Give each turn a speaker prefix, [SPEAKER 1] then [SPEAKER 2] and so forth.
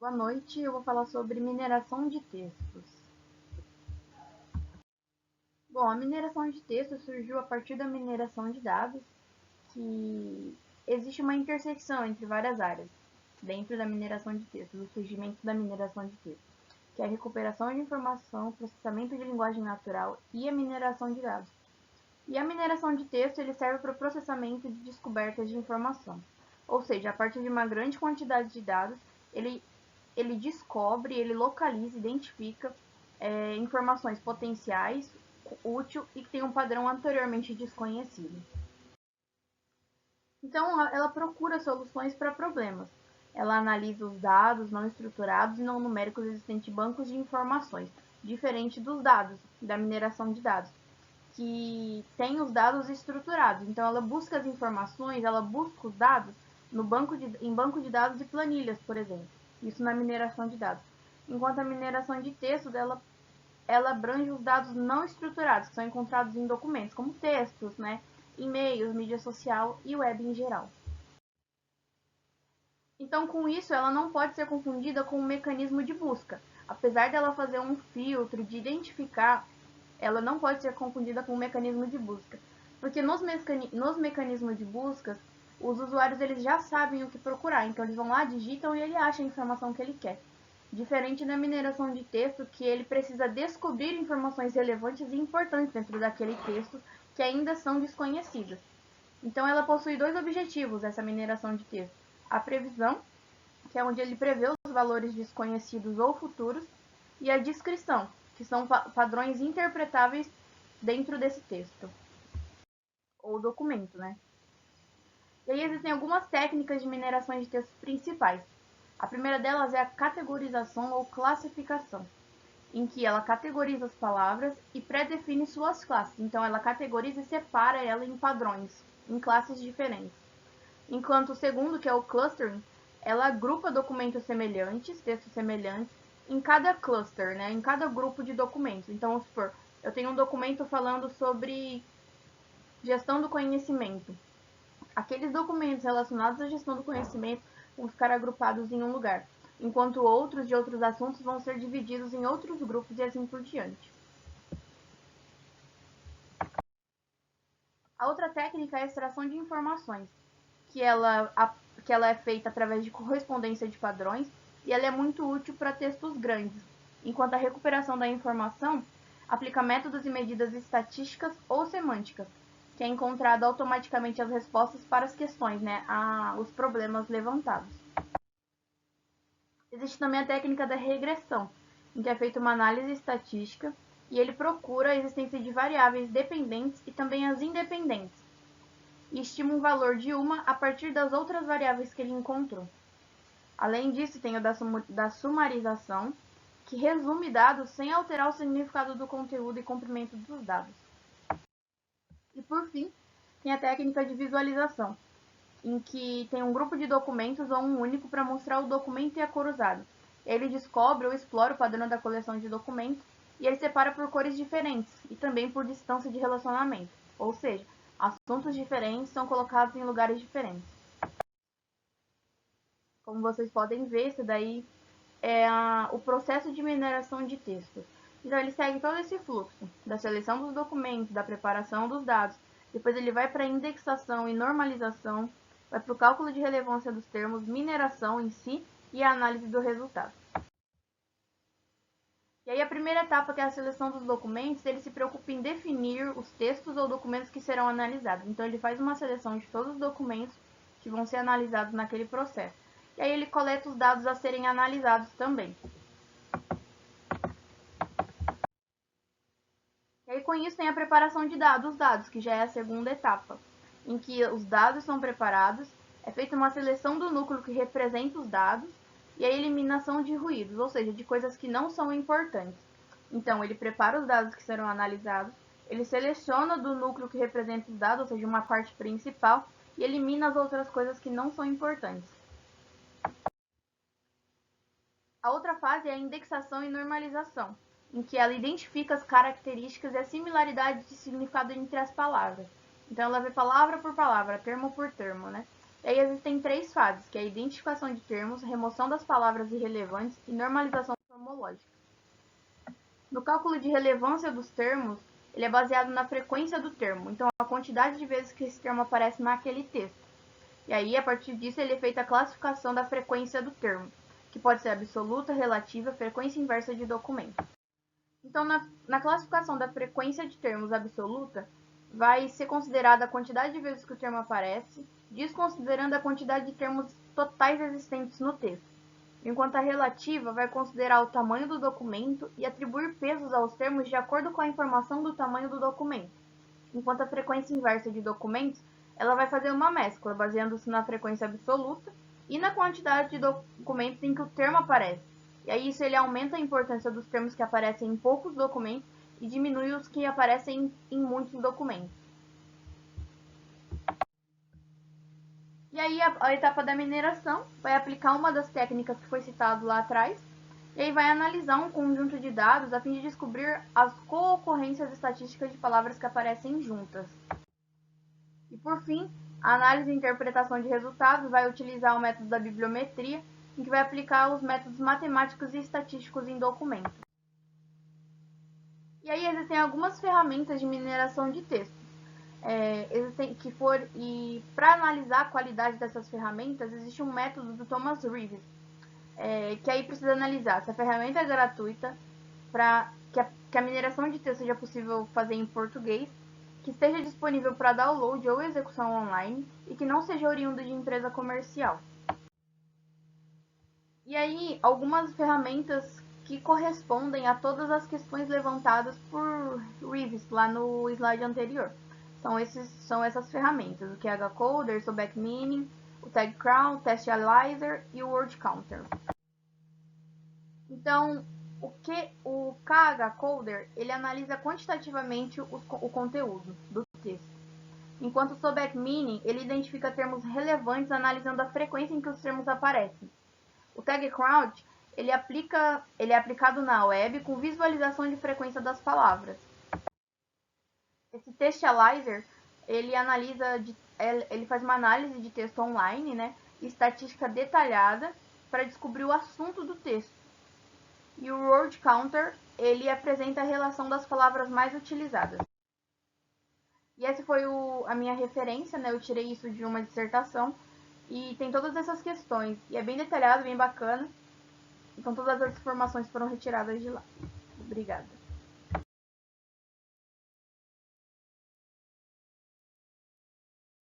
[SPEAKER 1] Boa noite, eu vou falar sobre mineração de textos. Bom, a mineração de textos surgiu a partir da mineração de dados, que existe uma intersecção entre várias áreas dentro da mineração de textos, o surgimento da mineração de textos, que é a recuperação de informação, processamento de linguagem natural e a mineração de dados. E a mineração de texto ele serve para o processamento de descobertas de informação, ou seja, a partir de uma grande quantidade de dados, ele descobre, ele localiza, identifica informações potenciais, útil e que tem um padrão anteriormente desconhecido. Então, ela procura soluções para problemas. Ela analisa os dados não estruturados e não numéricos existentes em bancos de informações, diferente dos dados, da mineração de dados, que tem os dados estruturados. Então, ela busca as informações, ela busca os dados em banco de dados e planilhas, por exemplo. Isso na mineração de dados. Enquanto a mineração de texto dela, ela abrange os dados não estruturados, que são encontrados em documentos, como textos, e-mails, mídia social e web em geral. Então, com isso, ela não pode ser confundida com um mecanismo de busca. Apesar dela fazer um filtro de identificar, ela não pode ser confundida com um mecanismo de busca. Porque nos mecanismos de busca, os usuários eles já sabem o que procurar. Então, eles vão lá, digitam e ele acha a informação que ele quer. Diferente da mineração de texto, que ele precisa descobrir informações relevantes e importantes dentro daquele texto que ainda são desconhecidas. Então, ela possui dois objetivos, essa mineração de texto. A previsão, que é onde ele prevê os valores desconhecidos ou futuros, e a descrição, que são padrões interpretáveis dentro desse texto, ou documento, E aí existem algumas técnicas de mineração de textos principais. A primeira delas é a categorização ou classificação, em que ela categoriza as palavras e pré-define suas classes. Então, ela categoriza e separa ela em padrões, em classes diferentes. Enquanto o segundo, que é o clustering, ela agrupa documentos semelhantes, textos semelhantes, em cada cluster, em cada grupo de documentos. Então, vamos supor, eu tenho um documento falando sobre gestão do conhecimento. Aqueles documentos relacionados à gestão do conhecimento vão ficar agrupados em um lugar, enquanto outros de outros assuntos vão ser divididos em outros grupos e assim por diante. A outra técnica é a extração de informações, que ela é feita através de correspondência de padrões e ela é muito útil para textos grandes, enquanto a recuperação da informação aplica métodos e medidas estatísticas ou semânticas, que é encontrado automaticamente as respostas para as questões, os problemas levantados. Existe também a técnica da regressão, em que é feita uma análise estatística e ele procura a existência de variáveis dependentes e também as independentes, e estima um valor de uma a partir das outras variáveis que ele encontrou. Além disso, tem o da sumarização, que resume dados sem alterar o significado do conteúdo e comprimento dos dados. E por fim, tem a técnica de visualização, em que tem um grupo de documentos ou um único para mostrar o documento e a cor usada. Ele descobre ou explora o padrão da coleção de documentos e ele separa por cores diferentes e também por distância de relacionamento, ou seja, assuntos diferentes são colocados em lugares diferentes. Como vocês podem ver, isso daí é o processo de mineração de textos. Então, ele segue todo esse fluxo, da seleção dos documentos, da preparação dos dados, depois ele vai para a indexação e normalização, vai para o cálculo de relevância dos termos, mineração em si e a análise do resultado. E aí a primeira etapa, que é a seleção dos documentos, ele se preocupa em definir os textos ou documentos que serão analisados. Então, ele faz uma seleção de todos os documentos que vão ser analisados naquele processo. E aí ele coleta os dados a serem analisados também. E aí com isso tem a preparação de dados, que já é a segunda etapa, em que os dados são preparados, é feita uma seleção do núcleo que representa os dados e a eliminação de ruídos, ou seja, de coisas que não são importantes. Então, ele prepara os dados que serão analisados, ele seleciona do núcleo que representa os dados, ou seja, uma parte principal, e elimina as outras coisas que não são importantes. A outra fase é a indexação e normalização, em que ela identifica as características e a similaridade de significado entre as palavras. Então, ela vê palavra por palavra, termo por termo, E aí existem 3 fases, que é a identificação de termos, remoção das palavras irrelevantes e normalização formológica. No cálculo de relevância dos termos, ele é baseado na frequência do termo, então a quantidade de vezes que esse termo aparece naquele texto. E aí, a partir disso, ele é feita a classificação da frequência do termo, que pode ser absoluta, relativa, frequência inversa de documento. Então, na classificação da frequência de termos absoluta, vai ser considerada a quantidade de vezes que o termo aparece, desconsiderando a quantidade de termos totais existentes no texto. Enquanto a relativa vai considerar o tamanho do documento e atribuir pesos aos termos de acordo com a informação do tamanho do documento. Enquanto a frequência inversa de documentos, ela vai fazer uma mescla, baseando-se na frequência absoluta e na quantidade de documentos em que o termo aparece. E aí isso ele aumenta a importância dos termos que aparecem em poucos documentos e diminui os que aparecem em muitos documentos. E aí a etapa da mineração vai aplicar uma das técnicas que foi citado lá atrás, e aí vai analisar um conjunto de dados a fim de descobrir as co-ocorrências estatísticas de palavras que aparecem juntas. E por fim, a análise e interpretação de resultados vai utilizar o método da bibliometria, em que vai aplicar os métodos matemáticos e estatísticos em documentos. E aí existem algumas ferramentas de mineração de textos. E para analisar a qualidade dessas ferramentas, existe um método do Thomas Reeves, que aí precisa analisar se a ferramenta é gratuita, para que a mineração de texto seja possível fazer em português, que esteja disponível para download ou execução online e que não seja oriundo de empresa comercial. E aí, algumas ferramentas que correspondem a todas as questões levantadas por Reeves lá no slide anterior. São essas ferramentas, o QHCoder, o Backmeaning, o TagCrown, o TestAnalyzer e o Word Counter. Então, o KHCoder, ele analisa quantitativamente o conteúdo do texto, enquanto o Sobekmeaning, ele identifica termos relevantes analisando a frequência em que os termos aparecem. O TagCrowd, ele é aplicado na web com visualização de frequência das palavras. Esse TestAnalyzer, ele faz uma análise de texto online, né, e estatística detalhada para descobrir o assunto do texto. E o Word Counter, ele apresenta a relação das palavras mais utilizadas. E essa foi a minha referência, né? Eu tirei isso de uma dissertação e tem todas essas questões. E é bem detalhado, bem bacana. Então todas as informações foram retiradas de lá. Obrigada.